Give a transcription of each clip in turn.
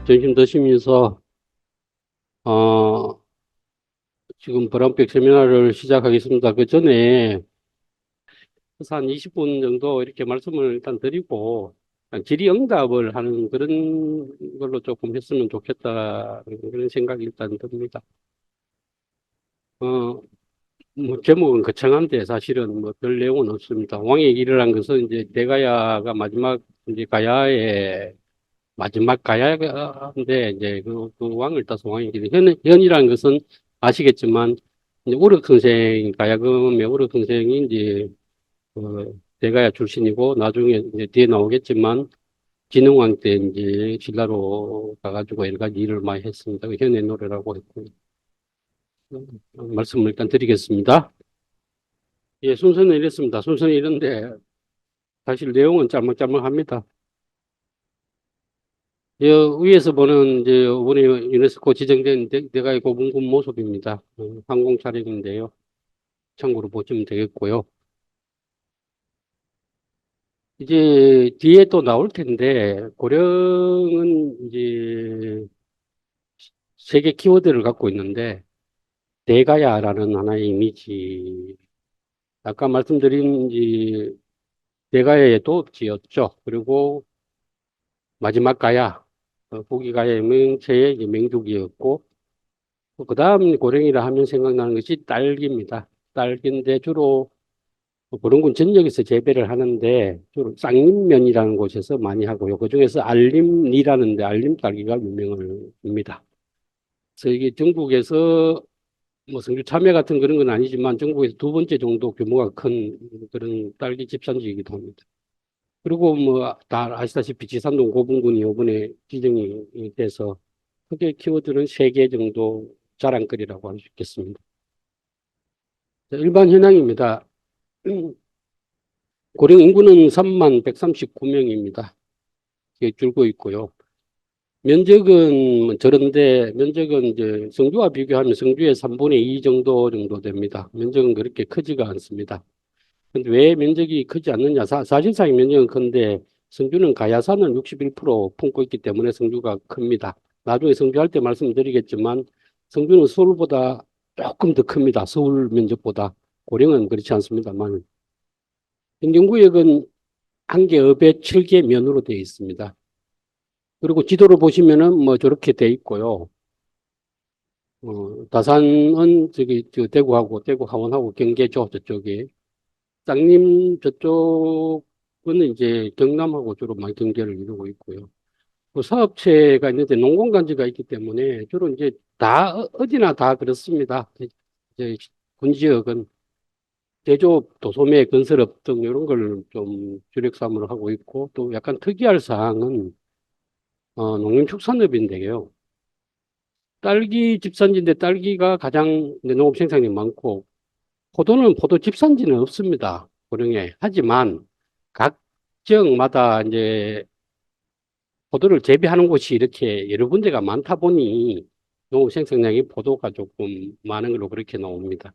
점심 드시면서 어, 지금 브라운백 세미나를 시작하겠습니다. 그 전에 그래서 한 20분 정도 이렇게 말씀을 일단 드리고 질의응답을 하는 그런 걸로 조금 했으면 좋겠다 그런 생각이 일단 듭니다. 어, 뭐 제목은 거창한데 사실은 뭐 별 내용은 없습니다. 왕의 길이라는 것은 이제 대가야가 마지막 이제 가야의 마지막 가야인데 이제 그 왕을 따서 왕의 길. 현이라는 것은 아시겠지만 이제 우르 선생 가야금의 우르 선생이 이제 대가야 출신이고 나중에 이제 뒤에 나오겠지만 진흥왕 때 이제 신라로 가가지고 여러 가지 일을 많이 했습니다. 그 현의 노래라고 했고 말씀을 일단 드리겠습니다. 예, 순서는 이랬습니다. 순서는 이런데 사실 내용은 짤막짤막합니다. 위에서 보는 이제 이번에 유네스코 지정된 대가의 고분군 모습입니다. 항공 차림인데요. 참고로 보시면 되겠고요. 이제 뒤에 또 나올 텐데 고령은 이제 세 개 키워드를 갖고 있는데 대가야라는 하나의 이미지. 아까 말씀드린 이제 대가야의 도지였죠. 그리고 마지막 가야, 후기 가야의 명체의 이제 맹족이었고 그 다음 고령이라 하면 생각나는 것이 딸기입니다. 딸기인데 주로 보령군 전역에서 재배를 하는데 주로 쌍림면이라는 곳에서 많이 하고요. 그중에서 알림리라는 데 알림 딸기가 유명을 합니다. 그래서 이게 전국에서 뭐 성주 참외 같은 그런 건 아니지만 전국에서 두 번째 정도 규모가 큰 그런 딸기 집산지이기도 합니다. 그리고 뭐 다 아시다시피 지산동 고분군이 이번에 지정이 돼서 크게 키워드는 세 개 정도 자랑거리라고 할 수 있겠습니다. 일반 현황입니다. 고령 인구는 3만 139명입니다. 이게 줄고 있고요. 면적은 뭐 저런데 면적은 이제 성주와 비교하면 성주의 3분의 2 정도 됩니다. 면적은 그렇게 크지가 않습니다. 근데 왜 면적이 크지 않느냐? 사실상의 면적은 큰데 성주는 가야산을 61% 품고 있기 때문에 성주가 큽니다. 나중에 성주할 때 말씀드리겠지만 성주는 서울보다 조금 더 큽니다. 서울 면적보다. 고령은 그렇지 않습니다만. 행정구역은 한 개 업에 7개 면으로 되어 있습니다. 그리고 지도를 보시면은 뭐 저렇게 되어 있고요. 다산은 저기 저 대구하고 대구 하원하고 경계죠 저쪽에. 쌍림 저쪽은 이제 경남하고 주로 많이 경계를 이루고 있고요. 그 사업체가 있는데 농공단지가 있기 때문에 주로 이제 다 어디나 다 그렇습니다. 이제 군 지역은 제조업, 도소매, 건설업 등 이런 걸 좀 주력 사업으로 하고 있고 또 약간 특이할 사항은 농림축산업인데요. 딸기 집산지인데 딸기가 가장 농업 생산이 많고 포도는 포도 집산지는 없습니다. 고령에. 하지만 각 지역마다 이제 포도를 재배하는 곳이 이렇게 여러 군데가 많다 보니 농업 생산량이 포도가 조금 많은 걸로 그렇게 나옵니다.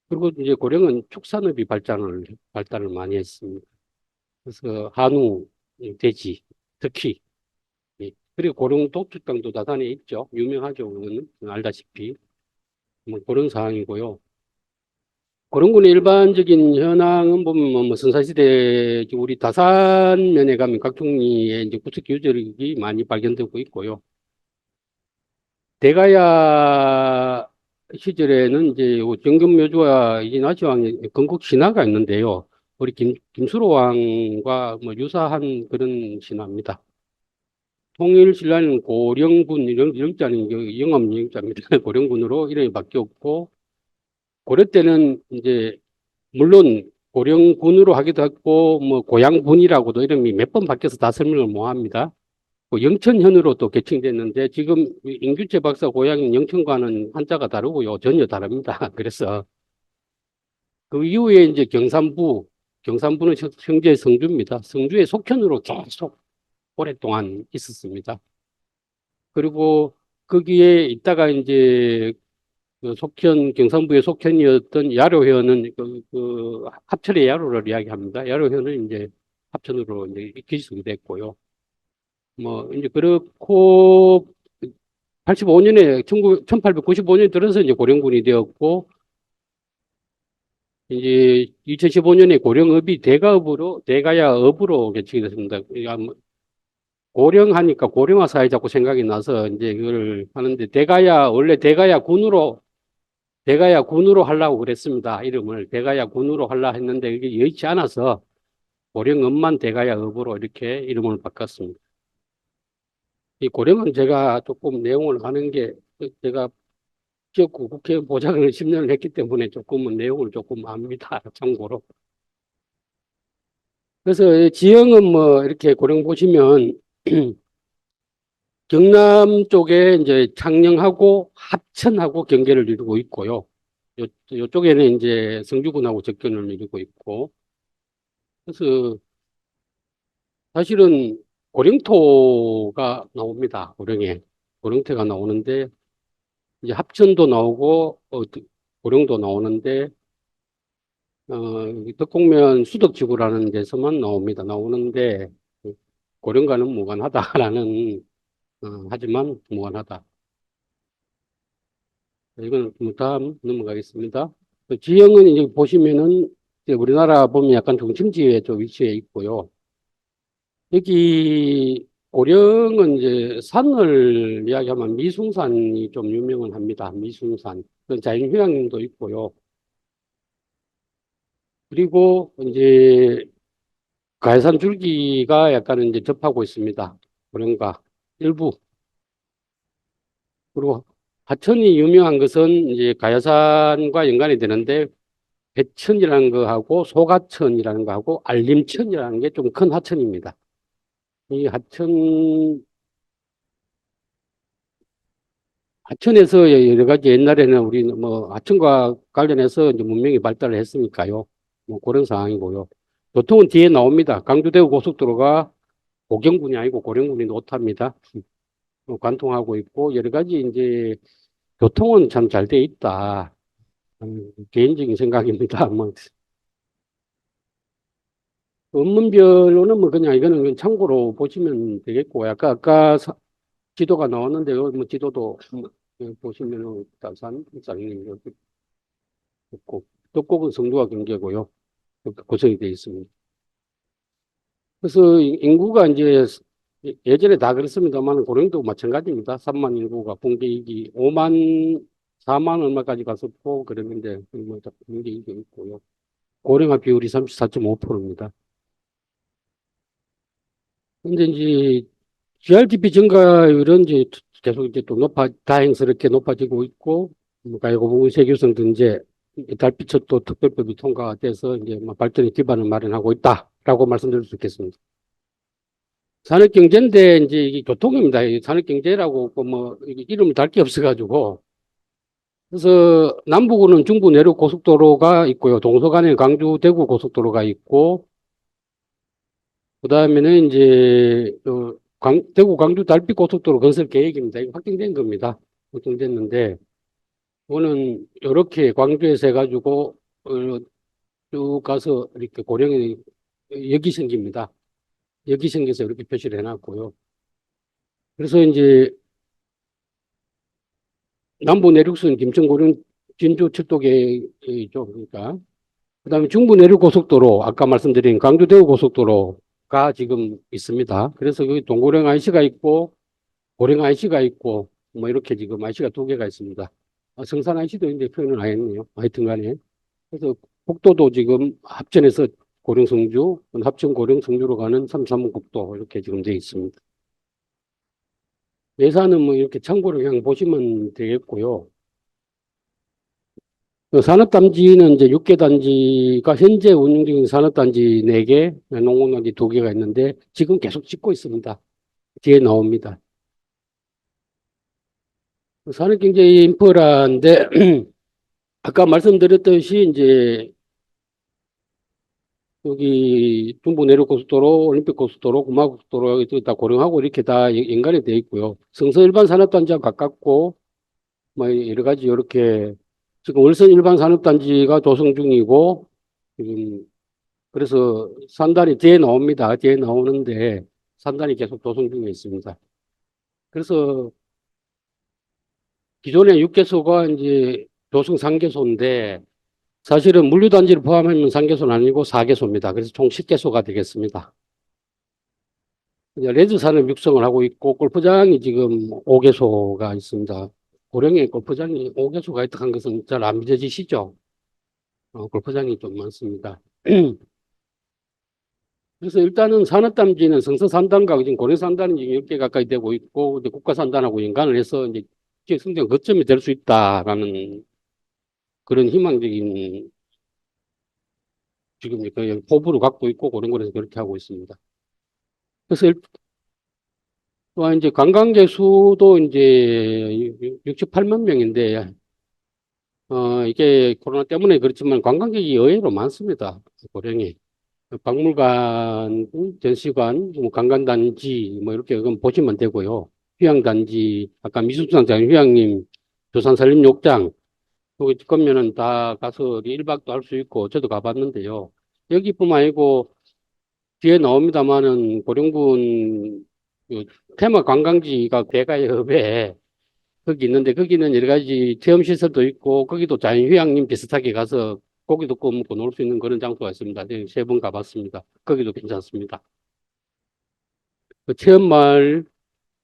그리고 이제 고령은 축산업이 발달을 많이 했습니다. 그래서 한우, 돼지, 특히 예. 그리고 고령 독특강도 다산에 있죠. 유명하죠. 그거는 알다시피 뭐 그런 상황이고요. 고령군의 일반적인 현황은 보면 뭐 선사시대 우리 다산면에 가면 각 종류의 이제 구석 유적이 많이 발견되고 있고요. 대가야 시절에는 이제 정금묘주와 이진화시왕의 건국 신화가 있는데요. 우리 김수로 왕과 뭐 유사한 그런 신화입니다. 통일신라는 고령군, 영자는 영암 영자입니다. 고령군으로 이름이 바뀌었고, 고려 때는 이제, 물론 고령군으로 하기도 했고, 뭐 고양군이라고도 이름이 몇 번 바뀌어서 다 설명을 못 합니다. 그 영천현으로 또 개칭됐는데, 지금 임규채 박사 고향인 영천과는 한자가 다르고요. 전혀 다릅니다. 그래서 그 이후에 이제 경산부는 현재 성주입니다. 성주의 속현으로 계속 오랫동안 있었습니다. 그리고 거기에 있다가 이제 그 경상부의 속현이었던 야로현은 그 합천의 야로를 이야기합니다. 야로현은 이제 합천으로 이제 기속이 됐고요. 뭐, 이제 그렇고, 85년에, 1895년 들어서 이제 고령군이 되었고, 이제 2015년에 고령읍이 대가야읍으로 개칭이 됐습니다. 고령하니까 고령화 사회 자꾸 생각이 나서 이제 그걸 하는데, 원래 대가야 군으로 하려고 그랬습니다. 이름을. 대가야 군으로 하려 했는데, 이게 여의치 않아서 고령읍만 대가야 읍으로 이렇게 이름을 바꿨습니다. 이 고령은 제가 조금 내용을 아는 게, 제가 지역구 국회 보좌관을 10년을 했기 때문에 조금은 내용을 조금 압니다. 참고로. 그래서 지형은 뭐 이렇게 고령 보시면 경남 쪽에 이제 창녕하고 합천하고 경계를 이루고 있고요. 요쪽에는 이제 성주군하고 접견을 이루고 있고. 그래서 사실은 고령토가 나옵니다. 고령에. 고령토가 나오는데 이제 합천도 나오고 고령도 나오는데 덕곡면 수덕지구라는 데서만 나오는데 고령과는 무관하다라는 하지만 무관하다. 이건 뭐 다음 넘어가겠습니다. 지형은 이제 보시면은 이제 우리나라 보면 약간 중심지에 좀 위치해 있고요. 여기 고령은 이제 산을 이야기하면 미숭산이 좀 유명은 합니다. 미숭산. 그 자연휴양림도 있고요. 그리고 이제 가해산 줄기가 약간 이제 접하고 있습니다. 고령과 일부. 그리고 하천이 유명한 것은 이제 가야산과 연관이 되는데 배천이라는 거하고 소가천이라는 거하고 알림천이라는 게 좀 큰 하천입니다. 이 하천에서 여러 가지 옛날에는 우리 뭐 하천과 관련해서 이제 문명이 발달을 했으니까요. 뭐 그런 상황이고요. 교통은 뒤에 나옵니다. 강주대구 고속도로가 고경군이 아니고 고령군이 놓답니다. 관통하고 있고 여러 가지 이제 교통은 참 잘 돼 있다. 개인적인 생각입니다. 뭐 언문별로는 뭐 그냥 이거는 그냥 참고로 보시면 되겠고 아까 지도가 나왔는데 뭐 지도도 보시면은 달산 쌍님 이렇게 있고 덕곡은 성주와 경계고요. 이렇게 구성이 되어 있습니다. 그래서 인구가 이제 예전에 다 그랬습니다만 고령도 마찬가지입니다. 3만 인구가 붕괴이기 5만 4만 얼마까지 갔었고 그랬는데 뭐 붕괴이기 있고요. 고령화 비율이 34.5%입니다. 근데 이제 GRDP 증가율은 이제 계속 이제 또 다행스럽게 높아지고 있고, 뭐 가이고부근 세교성 등재, 달빛철도 특별법이 통과돼서 이제 뭐 발전의 기반을 마련하고 있다라고 말씀드릴 수 있겠습니다. 산업경제인데 이제 이게 교통입니다. 산업경제라고 뭐 이름을 달 게 없어가지고. 그래서 남부구는 중부 내륙 고속도로가 있고요. 동서간에 광주 대구 고속도로가 있고, 그 다음에는 이제, 대구 광주 달빛 고속도로 건설 계획입니다. 이거 확정된 겁니다. 확정됐는데, 이거는 이렇게 광주에서 해가지고, 쭉 가서 이렇게 고령에 역이 생깁니다. 역이 생겨서 이렇게 표시를 해놨고요. 그래서 이제 남부 내륙선 김천 고령 진주 철도계죠. 그러니까. 그 다음에 중부 내륙 고속도로, 아까 말씀드린 광주 대구 고속도로가 지금 있습니다. 그래서 여기 동고령 IC가 있고, 고령 IC가 있고, 뭐 이렇게 지금 IC가 두 개가 있습니다. 성산 IC도 있는데 표현을 안 했네요. 하여튼 간에. 그래서 국도도 지금 합천에서 고령 성주, 합천 고령 성주로 가는 335 국도 이렇게 지금 되어 있습니다. 예산은 뭐 이렇게 참고로 그냥 보시면 되겠고요. 그 산업단지는 이제 6개 단지가 현재 운영 중인 산업단지 4개, 농업단지 2개가 있는데 지금 계속 짓고 있습니다. 뒤에 나옵니다. 산업경제 인프라인데 아까 말씀드렸듯이 이제 여기 중부 내륙고속도로, 올림픽고속도로, 금화고속도로 다 고령하고 이렇게 다 연관이 되어 있고요. 성서 일반 산업단지와 가깝고 뭐 여러 가지 이렇게 지금 월선 일반 산업단지가 조성 중이고 지금 그래서 산단이 뒤에 나옵니다. 뒤에 나오는데 산단이 계속 조성 중에 있습니다. 그래서 기존의 6개소가 이제 조성 3개소인데 사실은 물류단지를 포함하면 3개소는 아니고 4개소입니다. 그래서 총 10개소가 되겠습니다. 이제 레드산업 육성을 하고 있고 골프장이 지금 5개소가 있습니다. 고령에 골프장이 5개소가 있다는 것은 잘 안 믿어지시죠? 골프장이 좀 많습니다. 그래서 일단은 산업단지는 성서산단과 지금 고려산단이 지금 10개 가까이 되고 있고, 이제 국가산단하고 연관을 해서 이제 지역 성장 거점이 될 수 있다라는 그런 희망적인 지금 그 포부를 갖고 있고, 그런 거에서 그렇게 하고 있습니다. 그래서 또한 이제 관광객 수도 이제 68만 명인데, 이게 코로나 때문에 그렇지만 관광객이 의외로 많습니다. 고령에. 박물관, 전시관, 뭐 관광단지, 뭐 이렇게 그건 보시면 되고요. 휴양단지, 아까 미술수산장 휴양림, 조산산림욕장, 여기 가면은 다 가서 1박도 할 수 있고, 저도 가봤는데요. 여기뿐만 아니고, 뒤에 나옵니다만은 고령군 그 테마 관광지가 대가협에 거기 있는데, 거기는 여러 가지 체험시설도 있고, 거기도 자연휴양림 비슷하게 가서 고기도 구워 먹고 놀 수 있는 그런 장소가 있습니다. 3번 가봤습니다. 거기도 괜찮습니다. 그 체험마을,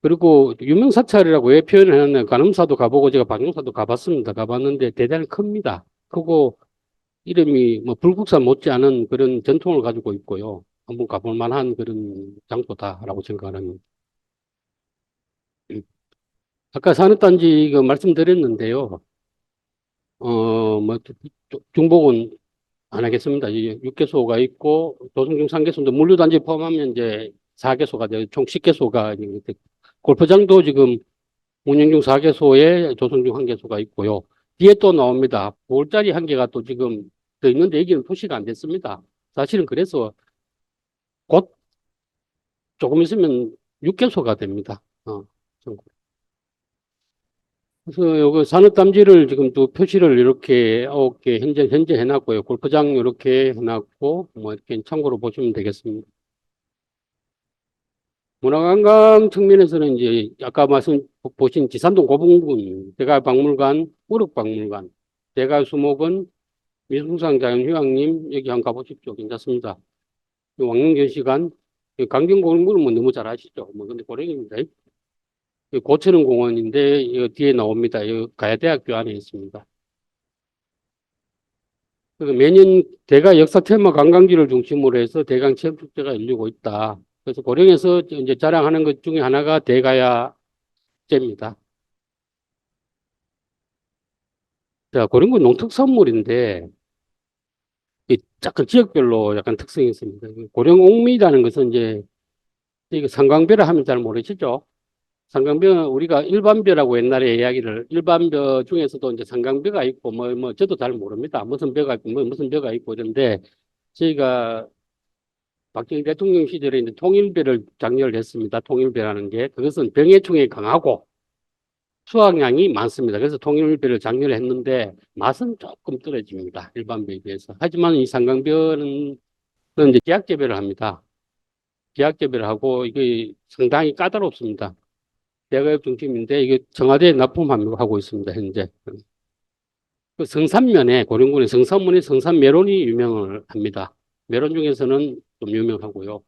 그리고 유명사찰이라고 왜 표현을 해놨냐면, 관음사도 가보고, 제가 방용사도 가봤습니다. 가봤는데, 대단히 큽니다. 크고, 이름이 뭐 불국사 못지않은 그런 전통을 가지고 있고요. 한번 가볼 만한 그런 장소다라고 생각하는. 아까 산업단지 그 말씀드렸는데요. 뭐, 중복은 안 하겠습니다. 6개소가 있고, 조성중 3개소인데, 물류단지 포함하면 이제 4개소가 돼요. 총 10개소가, 골프장도 지금 운영 중 4개소에 조성중 1개소가 있고요. 뒤에 또 나옵니다. 볼자리 1개가 또 지금 더 있는데, 여기는 표시가 안 됐습니다. 사실은 그래서 곧 조금 있으면 6개소가 됩니다. 그래서 요거 산업단지를 지금 또 표시를 이렇게 9개 현재 해놨고요. 골프장 이렇게 해놨고, 뭐 이렇게 참고로 보시면 되겠습니다. 문화관광 측면에서는 이제 아까 보신 지산동 고분군, 대가박물관, 우럭박물관, 대가수목원, 미술상 자연휴양림 여기 한번 가보십시오. 괜찮습니다. 왕릉전시관, 강정공원은 뭐 너무 잘 아시죠? 뭐 근데 고령입니다. 고철은 공원인데 이 뒤에 나옵니다. 이 가야대학교 안에 있습니다. 그래서 매년 대가 역사 테마 관광지를 중심으로 해서 대강 체험 축제가 열리고 있다. 그래서 고령에서 이제 자랑하는 것 중에 하나가 대가야 축제입니다. 자, 고령군 농특산물인데 이 약간 지역별로 약간 특성이 있습니다. 고령옥미라는 것은 이제 이거 상광벼라 하면 잘 모르시죠? 상광벼는 우리가 일반벼라고 옛날에 이야기를 일반벼 중에서도 이제 상광벼가 있고 뭐 저도 잘 모릅니다. 무슨 벼가 있고 뭐 무슨 벼가 있고 이런데 저희가 박정희 대통령 시절에 이제 통일벼를 장려를 했습니다. 통일벼라는 게 그것은 병해충에 강하고 수확량이 많습니다. 그래서 통일벼를 장려를 했는데 맛은 조금 떨어집니다. 일반 벼에 비해서. 하지만 이 상광벼는 이제 기약 재배를 합니다. 기약 재배를 하고 이게 상당히 까다롭습니다. 대가협 중심인데 이게 청와대에 납품하고 있습니다. 현재. 그 성산면에 고령군의 성산면에 성산 메론이 유명을 합니다. 메론 중에서는 좀 유명하고요.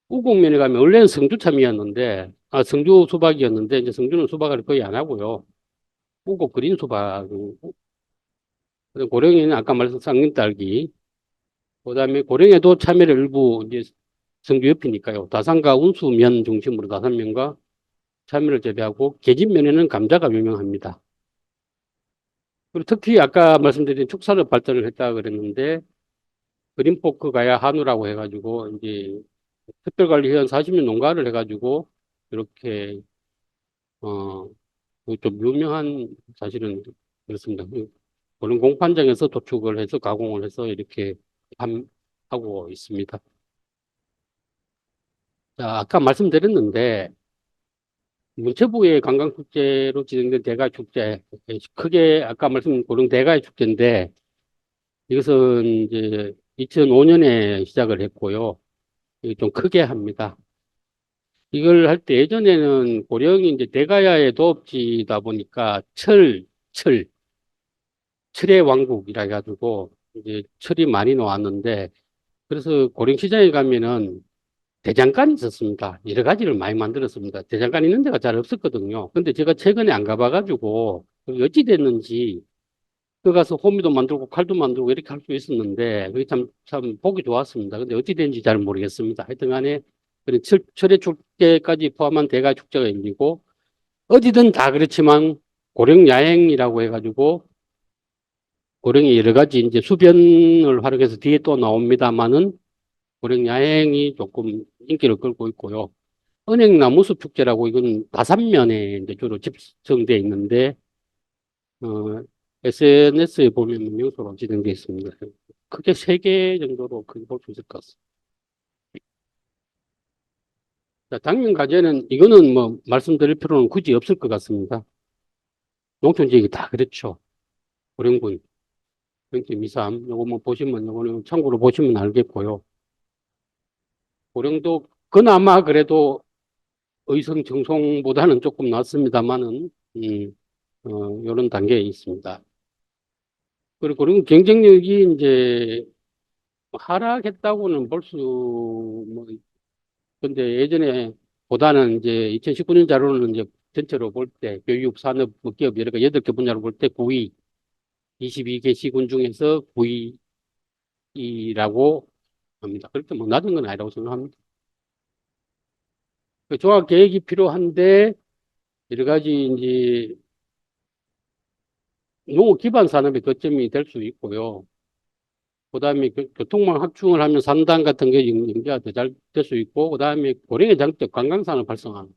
우곡면에 가면 원래는 성주참이었는데, 성주 수박이었는데, 이제 성주는 수박을 거의 안 하고요. 우곡 그린 수박, 고령에는 아까 말씀 쌍림딸기, 그 다음에 고령에도 참외를 일부 이제 성주 옆이니까요. 다산과 운수면 중심으로 다산면과 참외를 재배하고, 계집면에는 감자가 유명합니다. 그리고 특히 아까 말씀드린 축산업 발전을 했다 그랬는데, 그린포크 가야 한우라고 해가지고, 이제 특별관리위원 40년 농가를 해가지고, 이렇게, 어, 그좀 유명한 사실은 그렇습니다. 그런 공판장에서 도축을 해서 가공을 해서 이렇게 하고 있습니다. 자, 아까 말씀드렸는데 문체부의 관광축제로 지정된 대가축제 크게 아까 말씀 고령 대가의 축제인데 이것은 이제 2005년에 시작을 했고요. 좀 크게 합니다. 이걸 할 때 예전에는 고령이 이제 대가야의 도읍지다 보니까 철의 왕국이라 해가지고 이제 철이 많이 나왔는데 그래서 고령시장에 가면은 대장간이 있었습니다. 여러 가지를 많이 만들었습니다. 대장간 있는 데가 잘 없었거든요. 근데 제가 최근에 안 가봐가지고 어찌 됐는지 그 가서 호미도 만들고 칼도 만들고 이렇게 할 수 있었는데 그게 참 보기 좋았습니다. 근데 어찌 됐는지 잘 모르겠습니다. 하여튼 간에 그런 철의 축제까지 포함한 대가 축제가 열리고 어디든 다 그렇지만 고령야행이라고 해가지고 고령이 여러 가지 이제 수변을 활용해서 뒤에 또 나옵니다만은 고령야행이 조금 인기를 끌고 있고요. 은행나무숲 축제라고 이건 다산면에 이제 주로 집중돼 있는데 SNS에 보면 명소로 지정되어 있습니다. 크게 세 개 정도로 크게 볼 수 있을 것 같습니다. 자, 당면 과제는 이거는 뭐 말씀드릴 필요는 굳이 없을 것 같습니다. 농촌 지역이 다 그렇죠. 고령군 0.23 요거 뭐 보시면 요거는 참고로 보시면 알겠고요. 고령도 그나마 그래도 의성 정송보다는 조금 낫습니다만은 요런 단계에 있습니다. 그리고 고령 경쟁력이 이제 하락했다고는 뭐, 근데 예전에 보다는 이제 2019년 자료는 이제 전체로 볼 때 교육, 산업, 뭐 기업 여러 개 8개 분야로 볼 때 9위, 22개 시군 중에서 9위라고 합니다. 그렇게 뭐 낮은 건 아니라고 생각합니다. 그 종합 계획이 필요한데 여러 가지 이제 농업 기반 산업의 거점이 될 수 있고요. 그다음에 교통망 확충을 하면 산단 같은 게 연계가 더 잘 될 수 있고, 그다음에 고령의 장점 관광산업 활성화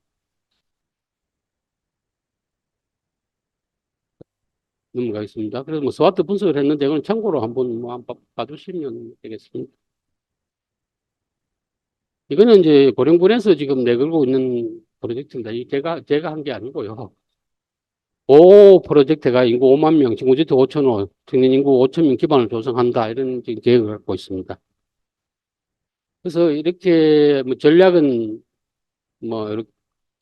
넘어가겠습니다. 그래서 뭐 스와트 분석을 했는데 이건 참고로 한번 한번 봐주시면 되겠습니다. 이거는 이제 고령군에서 지금 내걸고 있는 프로젝트입니다. 이 제가 한 게 아니고요. 오 프로젝트가 인구 5만 명, 인구주택 5천 호, 청년 인구 5천 명 기반을 조성한다 이런 지금 계획을 갖고 있습니다. 그래서 이렇게 뭐 전략은 뭐 이렇게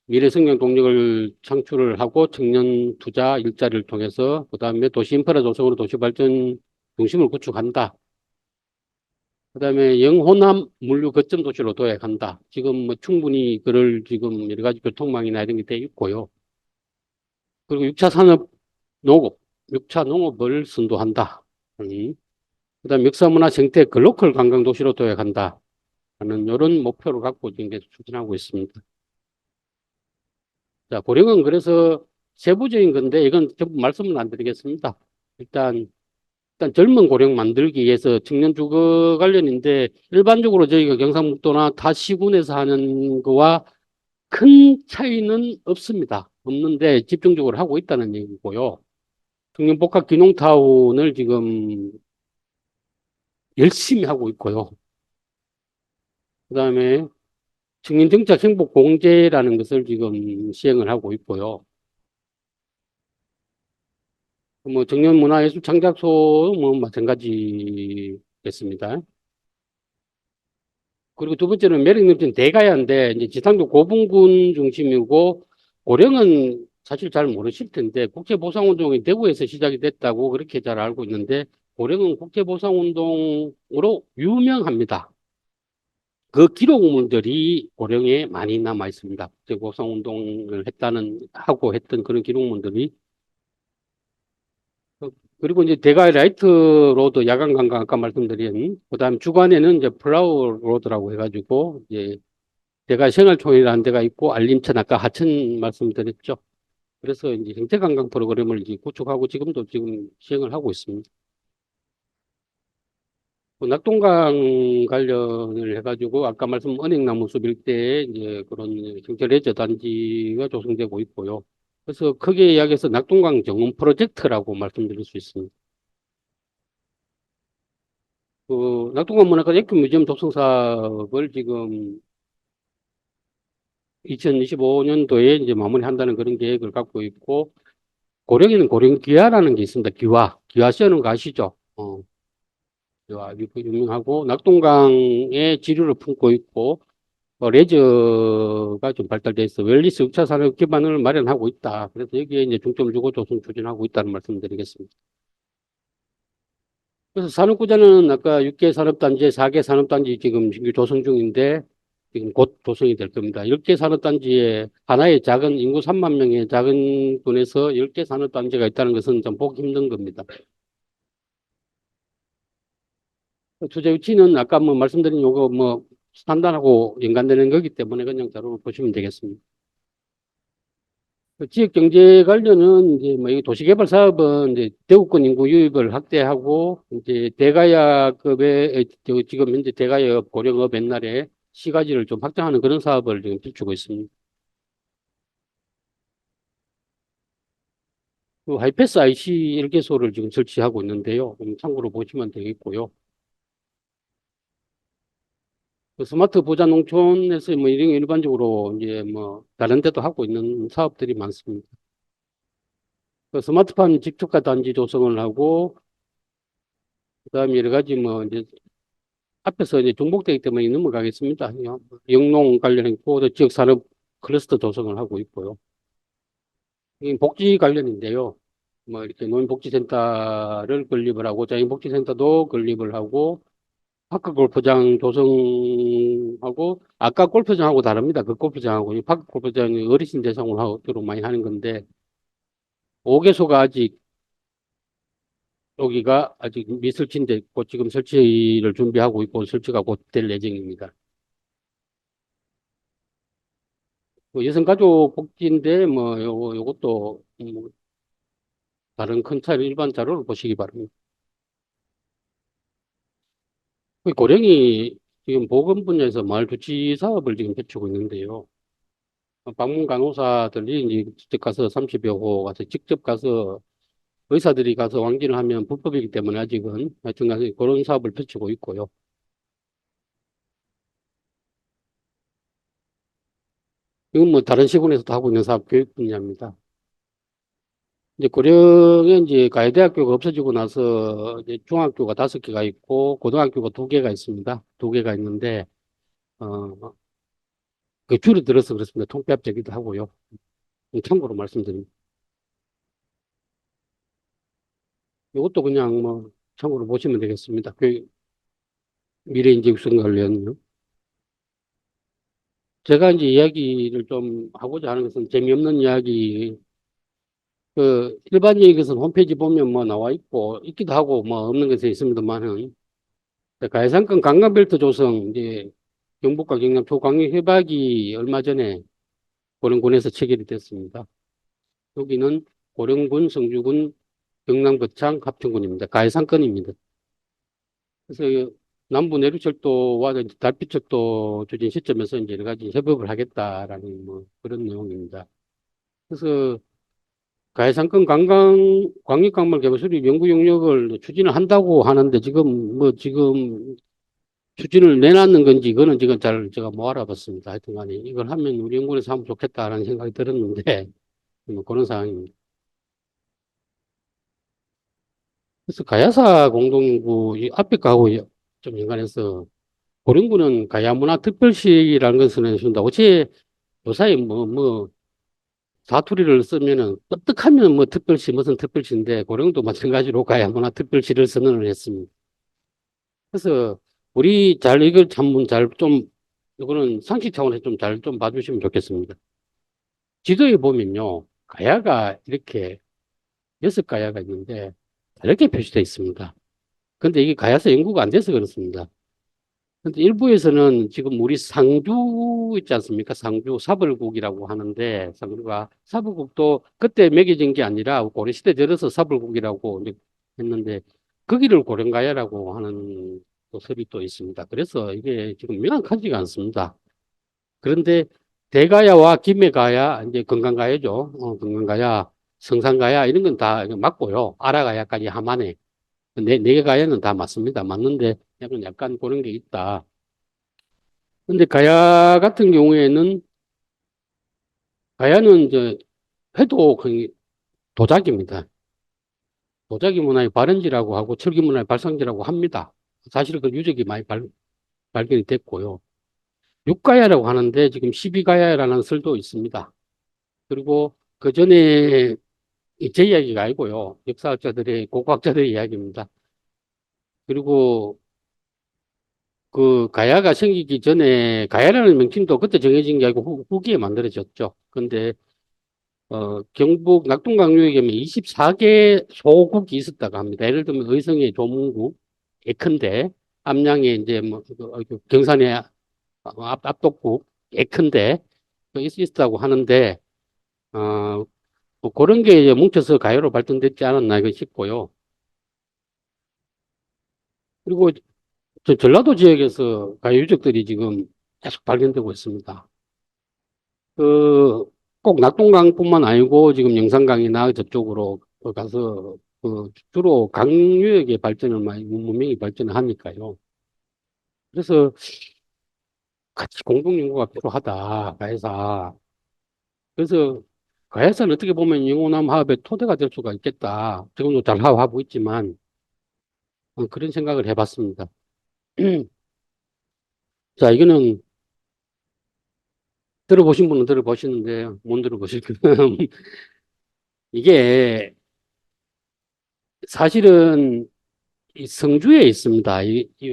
미래 성장 동력을 창출을 하고 청년 투자 일자리를 통해서 그다음에 도시 인프라 조성으로 도시 발전 중심을 구축한다. 그다음에 영호남 물류 거점 도시로 도약한다. 지금 뭐 충분히 그럴 지금 여러 가지 교통망이나 이런 게 돼 있고요. 그리고 6차 산업 농업, 6차 농업을 선도한다. 그다음 역사문화 생태 글로컬 관광 도시로 도약한다. 하는 이런 목표를 갖고 지금 계속 추진하고 있습니다. 자, 고령은 그래서 세부적인 건데 이건 전부 말씀은 안 드리겠습니다. 일단 젊은 고령 만들기 위해서 청년 주거 관련인데 일반적으로 저희가 경상북도나 타 시군에서 하는 거와 큰 차이는 없습니다. 없는데 집중적으로 하고 있다는 얘기고요. 청년 복합 기농타운을 지금 열심히 하고 있고요. 그다음에 청년 정착 행복 공제라는 것을 지금 시행을 하고 있고요. 뭐 청년 문화예술 창작소 뭐 마찬가지겠습니다. 그리고 두 번째는 매력 넘치는 대가야인데 이제 지상도 고분군 중심이고 고령은 사실 잘 모르실 텐데 국제보상운동이 대구에서 시작이 됐다고 그렇게 잘 알고 있는데 고령은 국제보상운동으로 유명합니다. 그 기록물들이 고령에 많이 남아 있습니다. 국제보상운동을 하고 했던 그런 기록물들이 그리고 이제 대가의 라이트 로드 야간 관광 아까 말씀드린 그다음 주간에는 이제 플라워 로드라고 해가지고 이제 대가 생활촌이라는 데가 있고 알림천 아까 하천 말씀드렸죠. 그래서 이제 생태관광 프로그램을 이제 구축하고 지금도 지금 시행을 하고 있습니다. 그 낙동강 관련을 해가지고 아까 말씀 은행나무 숲 일대에 이제 그런 생태 레저 단지가 조성되고 있고요. 그래서 크게 이야기해서 낙동강 정원 프로젝트라고 말씀드릴 수 있습니다. 그 낙동강 문화관 엑큐뮤지엄 조성 사업을 지금 2025년도에 이제 마무리한다는 그런 계획을 갖고 있고 고령에는 고령기와라는 게 있습니다. 기와 씨는 거 아시죠? 기와 유명하고 낙동강에 지류를 품고 있고 레저가 좀 발달돼 있어 웰리스 6차 산업 기반을 마련하고 있다. 그래서 여기에 이제 중점을 주고 조성 추진하고 있다는 말씀드리겠습니다. 그래서 산업구조는 아까 6개 산업단지, 4개 산업단지 지금 신규 조성 중인데 지금 곧 조성이 될 겁니다. 10개 산업단지에 하나의 작은 인구 3만 명의 작은 군에서 10개 산업단지가 있다는 것은 좀 보기 힘든 겁니다. 투자 유치는 아까 뭐 말씀드린 요거 뭐 판단하고 연관되는 거기 때문에 그냥 자료를 보시면 되겠습니다. 그 지역 경제 관련은 이제 뭐 이 도시개발 사업은 이제 대구권 인구 유입을 확대하고 이제 대가야급의 지금 현재 대가야업 고령업 옛날에 시가지를 좀 확장하는 그런 사업을 지금 비추고 있습니다. 그 하이패스 IC 1개소를 지금 설치하고 있는데요. 참고로 보시면 되겠고요. 그 스마트 보자 농촌에서 뭐 이런 일반적으로 이제 뭐 다른 데도 하고 있는 사업들이 많습니다. 그 스마트팜 직접화 단지 조성을 하고 그다음에 여러 가지 뭐 이제 앞에서 이제 중복되기 때문에 넘어가겠습니다. 영농 관련했고 또 지역 산업 클러스터 조성을 하고 있고요. 이 복지 관련인데요. 뭐 이렇게 노인복지센터를 건립을 하고 장애인복지센터도 건립을 하고 파크 골프장 조성하고 아까 골프장하고 다릅니다. 그 골프장하고 이 파크 골프장이 어르신 대상으로 주로 많이 하는 건데 5개소가 아직 여기가 아직 미설치인데 곧 지금 설치를 준비하고 있고 설치가 곧 될 예정입니다. 뭐 여성가족 복지인데 뭐 요것도 뭐 다른 큰 차례 일반 자료를 보시기 바랍니다. 그 고령이 지금 보건 분야에서 마을 주치 사업을 지금 펼치고 있는데요. 방문 간호사들이 이제 직접 가서 30여 호 가서 직접 가서 의사들이 가서 왕진을 하면 불법이기 때문에 아직은 하여튼 간에 그런 사업을 펼치고 있고요. 이건 뭐 다른 시군에서도 하고 있는 사업 교육 분야입니다. 이제 고령에 이제 가야대학교가 없어지고 나서 이제 중학교가 5개가 있고 고등학교가 2개가 있습니다. 2개가 있는데 어, 그 줄어들어서 그렇습니다. 통폐합적이기도 하고요. 참고로 말씀드립니다. 이것도 그냥 뭐 참고로 보시면 되겠습니다. 그 미래 인재 육성 관련요. 제가 이제 이야기를 좀 하고자 하는 것은 재미없는 이야기. 그 일반적인 것은 홈페이지 보면 뭐 나와 있고 있기도 하고 뭐 없는 것에 있습니다만은 가해상권 관광벨트 조성 이제 경북과 경남 초강력 협약이 얼마 전에 고령군에서 체결이 됐습니다. 여기는 고령군, 성주군, 경남거창 합천군입니다. 가해상권입니다. 그래서 남부 내륙철도와 달빛철도 추진 시점에서 이제 여러 가지 협업을 하겠다라는 뭐 그런 내용입니다. 그래서 가해상권 광역광물 개발 수립 연구 용역을 추진을 한다고 하는데 지금 추진을 내놨는 건지 이거는 지금 잘 제가 못 알아봤습니다. 하여튼 간에 이걸 하면 우리 연구원에서 하면 좋겠다라는 생각이 들었는데 뭐 그런 상황입니다. 그래서 가야사 공동연구 이 앞에 거하고 좀 연관해서 고령군은 가야문화특별시라는 것을 내준다. 어째 요사이 사투리를 쓰면은 뜩뜩하면 뭐 특별시 무슨 특별시인데 고령도 마찬가지로 가야문화특별시를 선언을 했습니다. 그래서 우리 잘 이걸 한번 잘좀 이거는 상식 차원에서 좀 잘 좀 봐주시면 좋겠습니다. 지도에 보면요 가야가 이렇게 6가야가 있는데 다르게 표시되어 있습니다. 근데 이게 가야서 연구가 안 돼서 그렇습니다. 근데 일부에서는 지금 우리 상주 있지 않습니까? 상주 사불국이라고 하는데 상주가 사불국도 그때 매겨진 게 아니라 고려시대 들어서 사불국이라고 이제 했는데 거기를 고령가야라고 하는 또 설이 또 있습니다. 그래서 이게 지금 명확하지가 않습니다. 그런데 대가야와 김해가야 이제 건강가야죠. 건강가야, 성산가야 이런 건 다 맞고요. 아라가야까지 함안에 네 개 가야는 다 맞습니다. 맞는데 약간 그런 게 있다. 근데 가야 같은 경우에는 가야는 이제 회도 거의 도자기입니다. 도자기 문화의 발원지라고 하고 철기 문화의 발상지라고 합니다. 사실 그 유적이 많이 발견이 됐고요. 6가야라고 하는데 지금 12가야라는 설도 있습니다. 그리고 그 전에 제 이야기가 아니고요. 역사학자들의, 고고학자들의 이야기입니다. 그리고 그 가야가 생기기 전에 가야라는 명칭도 그때 정해진 게 아니고 후기에 만들어졌죠. 근데 경북 낙동강유역에 24개 소국이 있었다고 합니다. 예를 들면 의성의 조문국, 예컨대, 암양의 이제 그 경산의 압독국, 예컨대 있었다고 하는데 뭐 그런 게 이제 뭉쳐서 가요로 발전됐지 않았나 이거 싶고요. 그리고 저 전라도 지역에서 가요 유적들이 지금 계속 발견되고 있습니다. 그, 꼭 낙동강뿐만 아니고 지금 영산강이나 저쪽으로 가서 그 주로 강유역의 발전을 많이, 문명이 발전을 하니까요. 그래서 같이 공동연구가 필요하다, 가해사. 그래서 가해사는 어떻게 보면 영호남 화합의 토대가 될 수가 있겠다. 지금도 잘 화합하고 있지만 그런 생각을 해봤습니다. 자, 이거는 들어보신 분은 들어보시는데 못 들어보실 거예요. 이게 사실은 이 성주에 있습니다.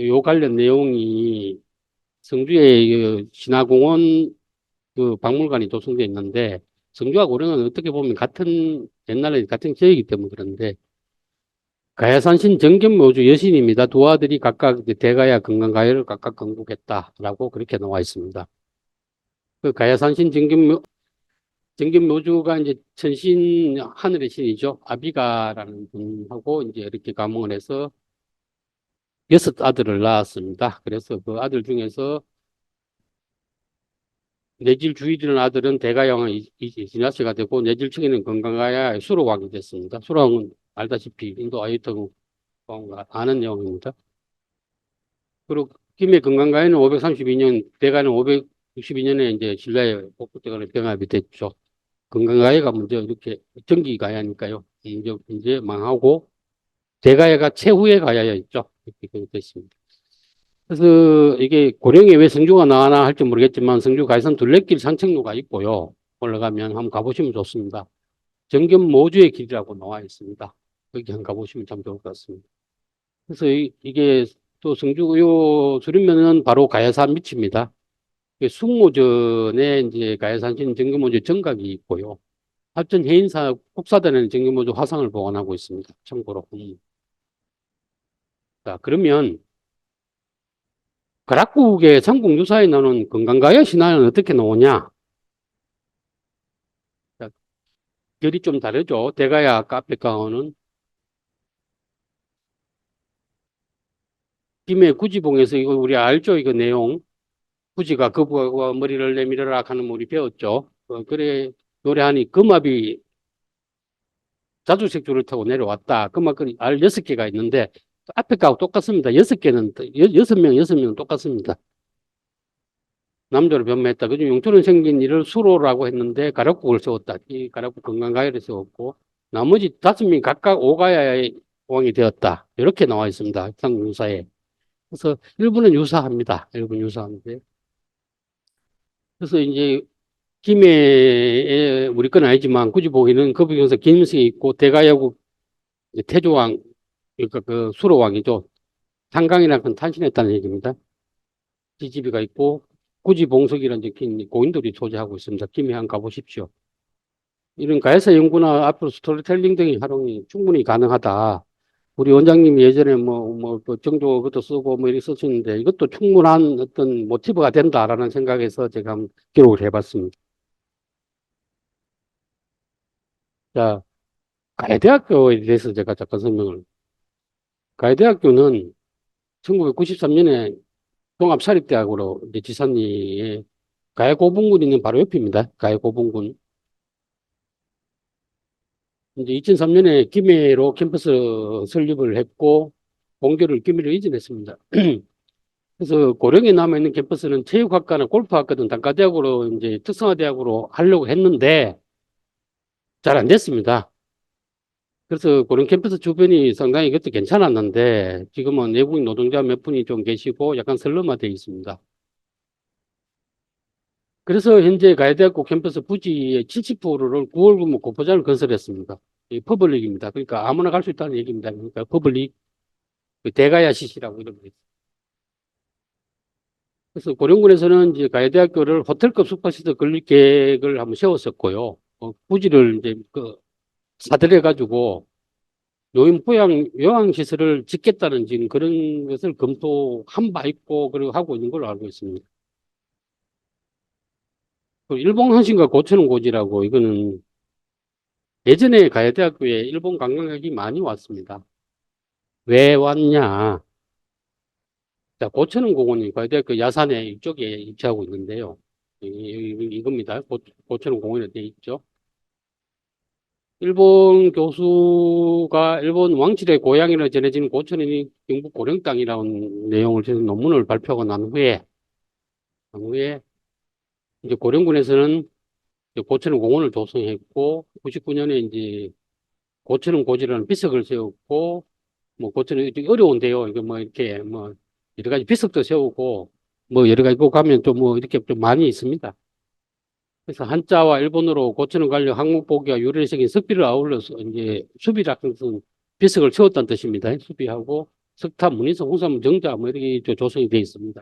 요 관련 내용이 성주에 그 신화공원 그 박물관이 조성되어 있는데 성주와 고령은 어떻게 보면 같은 옛날에 같은 지역이기 때문에 그런데 가야산신 정견묘주 여신입니다. 두 아들이 각각 이제 대가야 건강가야를 각각 건국했다라고 그렇게 나와 있습니다. 그 가야산신 정견묘주가 이제 천신 하늘의 신이죠. 아비가라는 분하고 이제 이렇게 감흥을 해서 6아들을 낳았습니다. 그래서 그 아들 중에서 내질 주일이라는 아들은 대가왕의 이진화세가 되고 내질 측에는 건강가야 수로왕이 됐습니다. 수로왕은 알다시피 인도 아유타국 왕과 아는 내용입니다. 그리고 김해 건강가야는 532년, 대가는 562년에 이제 신라의 복부대간의 병합이 됐죠. 건강가야가 먼저 이렇게 정기가야니까요. 이제 망하고 대가야가 최후의 가야였죠. 이렇게 됐습니다. 그래서 이게 고령에 왜 성주가 나와나 할지 모르겠지만 성주 가야산 둘레길 산책로가 있고요. 올라가면 한번 가보시면 좋습니다. 정견 모주의 길이라고 나와 있습니다. 거기 한번 가보시면 참 좋을 것 같습니다. 그래서 게또 성주요 줄이면은 바로 가야산 밑입니다. 숙모전에 이제 가야산신 정견모주 정각이 있고요. 합전 해인사 국사단에는 정견모주 화상을 보관하고 있습니다. 참고로. 자, 그러면 가락국의 삼국유사에 나오는 건강가야 신화는 어떻게 나오냐? 자, 결이 좀 다르죠. 대가야 카페가오는 김해 구지봉에서 이거 우리 알죠? 이거 내용. 구지가 거부가 머리를 내밀어라 하는 거 우리 배웠죠. 그래 노래하니 금압이 자주색조를 타고 내려왔다. 금압은 알 6개가 있는데 앞에 거하고 똑같습니다. 6개는 6명 똑같습니다. 남자로 변모했다. 그중 용토는 생긴 이를 수로라고 했는데 가락국을 세웠다. 이 가락국 건강가야를 세웠고 나머지 5명이 각각 오가야의 왕이 되었다. 이렇게 나와 있습니다. 삼국유사에. 그래서 일부는 유사합니다. 일부는 유사한데. 그래서 이제 김해에 우리 건 아니지만 굳이 보기는 거북이에서 김승이 있고 대가야국 태조왕 그러니까 그 수로왕이죠. 상강이라는 건 탄신했다는 얘기입니다. 지지비가 있고 구지봉석이라는 적힌 고인돌이 소재하고 있습니다. 김해 한번 가보십시오. 이런 가해사 연구나 앞으로 스토리텔링 등의 활용이 충분히 가능하다. 우리 원장님이 예전에 그 정조 그것도 쓰고 뭐 이렇게 썼었는데 이것도 충분한 어떤 모티브가 된다라는 생각에서 제가 한번 기록을 해봤습니다. 자, 가해대학교에 대해서 제가 잠깐 설명을. 가해대학교는 1993년에 종합사립대학으로 이제 지산리에 가해고분군 있는 바로 옆입니다. 가해고분군. 이제 2003년에 김해로 캠퍼스 설립을 했고 본교를 김해로 이전했습니다. 그래서 고령에 남아있는 캠퍼스는 체육학과나 골프학과 등 단과대학으로 이제 특성화대학으로 하려고 했는데 잘 안 됐습니다. 그래서 고령 캠퍼스 주변이 상당히 그때 괜찮았는데 지금은 내국인 노동자 몇 분이 좀 계시고 약간 슬럼화되어 있습니다. 그래서 현재 가야대학교 캠퍼스 부지의 70%를 9월 구목 고포장을 건설했습니다. 이 퍼블릭입니다. 그러니까 아무나 갈 수 있다는 얘기입니다. 그러니까 퍼블릭 그 대가야 시시라고 이름을 했어요. 그래서 고령군에서는 이제 가야대학교를 호텔급 숙박시설 건립 계획을 한번 세웠었고요. 부지를 이제 그 사들여가지고 노인 요양시설을 짓겠다는 지금 그런 것을 검토한 바 있고, 그리고 하고 있는 걸로 알고 있습니다. 그 일본 헌신과 고쳐는 고지라고, 이거는 예전에 가야대학교에 일본 관광객이 많이 왔습니다. 왜 왔냐? 자, 고쳐는 공원이 가야대학교 야산에 이쪽에 위치하고 있는데요. 이겁니다. 고쳐는 공원에 돼 있죠. 일본 교수가 일본 왕실의 고향이라 전해지는 고천이 경북 고령 땅이라는 내용을 지금 논문을 발표하고 난 후에 이제 고령군에서는 이제 고천은 공원을 조성했고 99년에 이제 고천은 고지라는 비석을 세웠고 뭐 고천은 좀 어려운데요. 이거 뭐 이렇게 뭐 여러 가지 비석도 세우고 뭐 여러 가지 거 가면 좀 뭐 이렇게 좀 많이 있습니다. 그래서 한자와 일본어로 고치는 관련 한국보기와 유래적인 석비를 아울러서 이제 수비라는 것은 비석을 세웠다는 뜻입니다. 수비하고 석탑, 문인성, 홍삼, 정자 뭐 이렇게 조성이 되어 있습니다.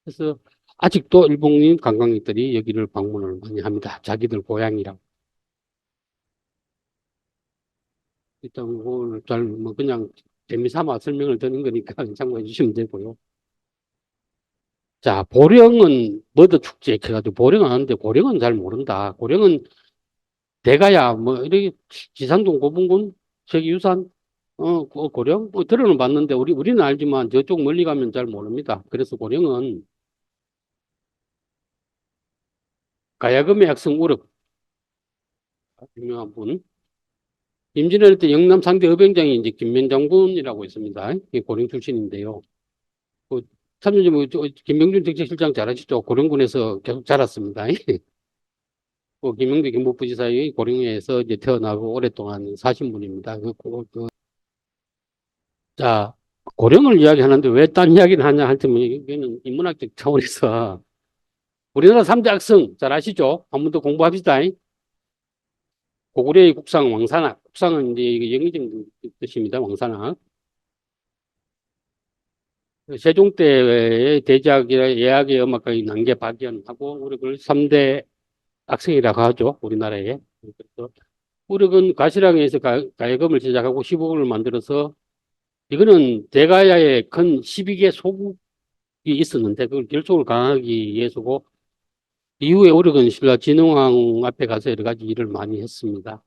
그래서 아직도 일본인 관광객들이 여기를 방문을 많이 합니다. 자기들 고향이라고. 일단 그걸 잘뭐 그냥 재미삼아 설명을 드린 거니까 참고해 주시면 되고요. 자, 보령은 머드 축제 해가지고 보령 하는데 고령은 잘 모른다. 고령은 대가야, 뭐, 이렇게, 지산동 고분군, 세계유산, 고령? 들어는 봤는데, 우리는 알지만 저쪽 멀리 가면 잘 모릅니다. 그래서 고령은 가야금의 약성 우럭, 유명한 분. 임진왜란 때 영남 상대 의병장이 이제 김면 장군이라고 있습니다. 이 고령 출신인데요. 그, 참여지 뭐, 김명준 정책실장 잘 아시죠? 고령군에서 계속 자랐습니다. 김명준 경북부지사의 고령에서 이제 태어나고 오랫동안 사신 분입니다. 자, 고령을 이야기하는데 왜 딴 이야기를 하냐 할 때면 이거는 인문학적 차원에서 우리나라 3대 악성 잘 아시죠? 한 번 더 공부합시다. 고구려의 국상 왕산악. 국상은 이제 이게 영의적 뜻입니다. 왕산악. 세종 때의 대작이나 예학의 음악가인 난계 박연하고 우리를 3대 악성이라고 하죠. 우리나라에. 그래서 우리은 가시랑에서 가야금을 제작하고 시곡을 만들어서 이거는 대가야의 큰 12개 소국이 있었는데 그걸 결속을 강하기 위해서고 이후에 오르건 신라 진흥왕 앞에 가서 여러 가지 일을 많이 했습니다.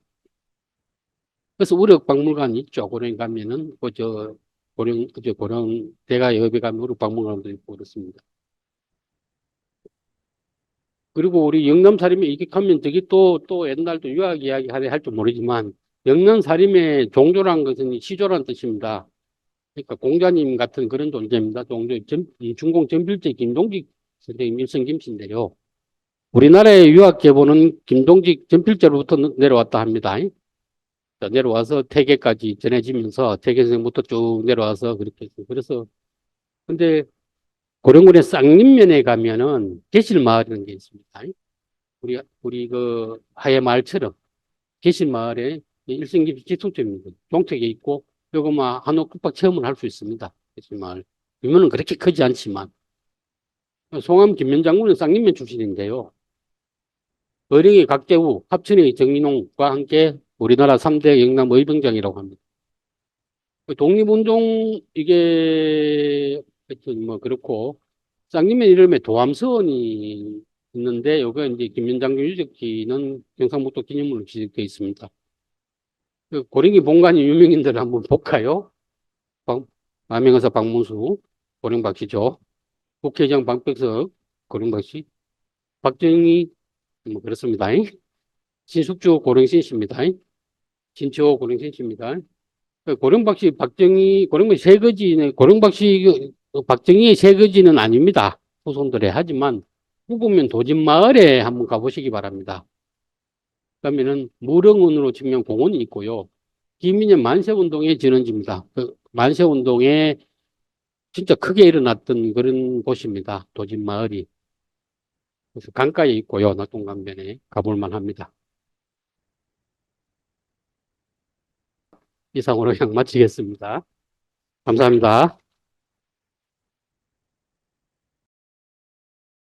그래서 우력박물관이 있죠. 고령에 가면은 고령 대가 여업에 가면 우력박물관도 있고 그렇습니다. 그리고 우리 영남사림에 이직하면 저기 또 옛날도 유학 이야기 할 줄 모르지만 영남사림의 종조란 것은 시조란 뜻입니다. 그러니까 공자님 같은 그런 존재입니다. 중공 전필제 김동직 선생님 일성김씨인데요. 우리나라의 유학 계보는 김동직 전필제로부터 내려왔다 합니다. 내려와서 태계까지 전해지면서 태계 선생부터 쭉 내려와서 그렇게 했어요. 그래서 근데 고령군의 쌍림면에 가면은 계실마을이라는 게 있습니다. 우리 그 하회 마을처럼 계실마을에 일생김씨 기숙점입니다. 종택에 있고 요거만 한옥 국박 체험을 할 수 있습니다. 계실마을. 규모는 그렇게 크지 않지만 송암 김면 장군은 쌍림면 출신인데요. 어령의 각재우, 합천의 정인홍과 함께 우리나라 3대 영남 의병장이라고 합니다. 독립운동, 이게, 하여튼 뭐, 그렇고, 쌍림면 이름에 도암서원이 있는데, 요거 이제 김연장군 유적지는 경상북도 기념물로 지정되어 있습니다. 고령이 본관이 유명인들 한번 볼까요? 남행의사 박문수, 고령박씨죠. 국회의장 박백석, 고령박씨. 박정희, 뭐, 그렇습니다. 신숙주 고령신씨입니다. 신치호 고령신씨입니다. 고령박씨, 박정희, 고령박씨 세거지는, 고령박씨, 박정희의 세거지는 아닙니다. 후손들의. 하지만, 후구면 도진마을에 한번 가보시기 바랍니다. 그러면은, 무릉운으로 치면 공원이 있고요. 김인현 만세운동의 진원지입니다. 그 만세운동에 진짜 크게 일어났던 그런 곳입니다. 도진마을이. 그래서 강가에 있고요. 낙동강변에 가볼 만합니다. 이상으로 그냥 마치겠습니다. 감사합니다.